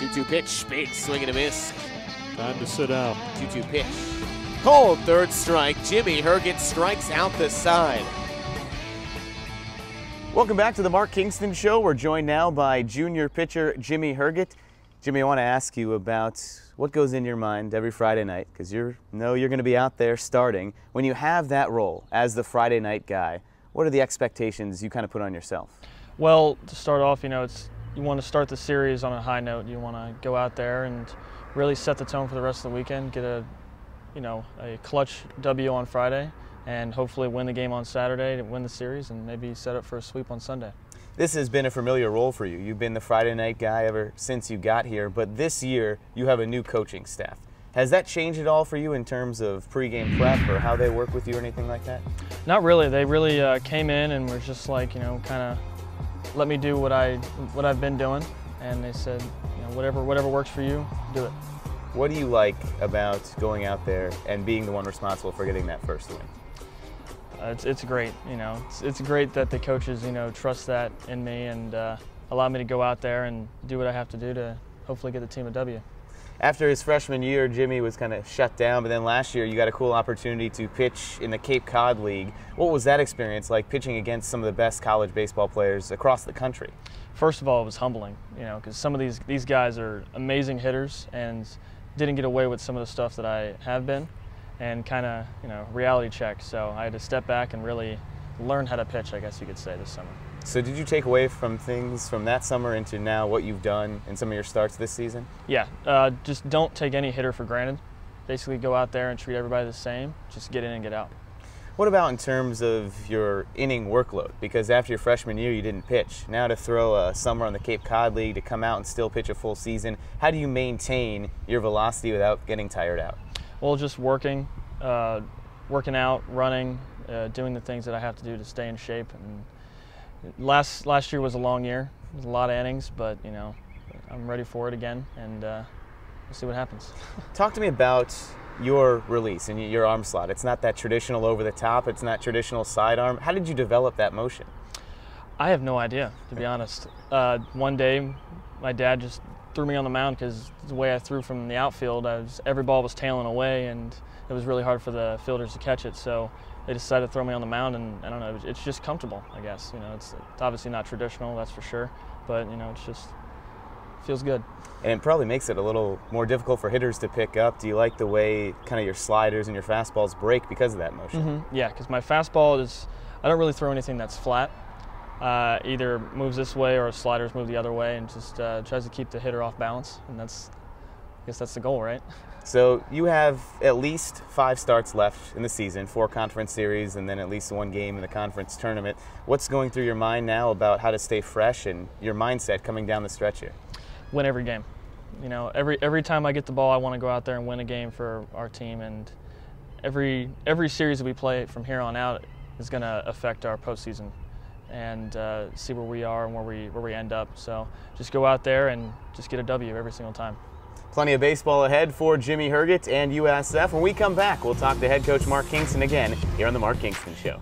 2-2 pitch, big swing and a miss. Time to sit down. 2-2 pitch. Called third strike. Jimmy Herget strikes out the side. Welcome back to the Mark Kingston Show. We're joined now by junior pitcher Jimmy Herget. Jimmy, I want to ask you about what goes in your mind every Friday night, because you're going to be out there starting. When you have that role as the Friday night guy, what are the expectations you kind of put on yourself? Well, to start off, you want to start the series on a high note. You want to go out there and really set the tone for the rest of the weekend, get a clutch W on Friday, and hopefully win the game on Saturday to win the series and maybe set up for a sweep on Sunday. This has been a familiar role for you. You've been the Friday night guy ever since you got here, but this year you have a new coaching staff. Has that changed at all for you in terms of pregame prep or how they work with you or anything like that? Not really. They really came in and were just like, kind of let me do what I've been doing, and they said, whatever works for you, do it. What do you like about going out there and being the one responsible for getting that first win? It's great. It's great that the coaches trust that in me and allow me to go out there and do what I have to do to hopefully get the team a W. After his freshman year, Jimmy was kind of shut down, but then last year you got a cool opportunity to pitch in the Cod League. What was that experience like, pitching against some of the best college baseball players across the country? First of all, it was humbling, because some of these guys are amazing hitters and didn't get away with some of the stuff that I have been, and kind of, reality check. So I had to step back and really learn how to pitch, I guess you could say, this summer. So did you take away from things from that summer into now what you've done in some of your starts this season? Yeah, just don't take any hitter for granted. Basically go out there and treat everybody the same. Just get in and get out. What about in terms of your inning workload? Because after your freshman year you didn't pitch. Now to throw a summer on the Cod League, to come out and still pitch a full season, how do you maintain your velocity without getting tired out? Well, just working out, running, doing the things that I have to do to stay in shape. And last year was a long year. It was a lot of innings, but I'm ready for it again, and we'll see what happens. Talk to me about your release and your arm slot. It's not that traditional over the top. It's not traditional sidearm. How did you develop that motion? I have no idea, to be honest. One day, my dad just threw me on the mound because the way I threw from the outfield, every ball was tailing away, and it was really hard for the fielders to catch it. So they decided to throw me on the mound, and I don't know, it's just comfortable, I guess. It's obviously not traditional, that's for sure, but it's just feels good. And it probably makes it a little more difficult for hitters to pick up. Do you like the way kind of your sliders and your fastballs break because of that motion? Mm-hmm. Yeah, because my fastball I don't really throw anything that's flat. Either moves this way or sliders move the other way, and just tries to keep the hitter off balance, and I guess that's the goal, right? So you have at least 5 starts left in the season, 4 conference series, and then at least 1 game in the conference tournament. What's going through your mind now about how to stay fresh and your mindset coming down the stretch here? Win every game. Every time I get the ball, I want to go out there and win a game for our team, and every series that we play from here on out is going to affect our postseason, and see where we are and where we end up. So just go out there and just get a W every single time. Plenty of baseball ahead for Jimmy Herget and USF. When we come back, we'll talk to head coach Mark Kingston again here on the Mark Kingston Show.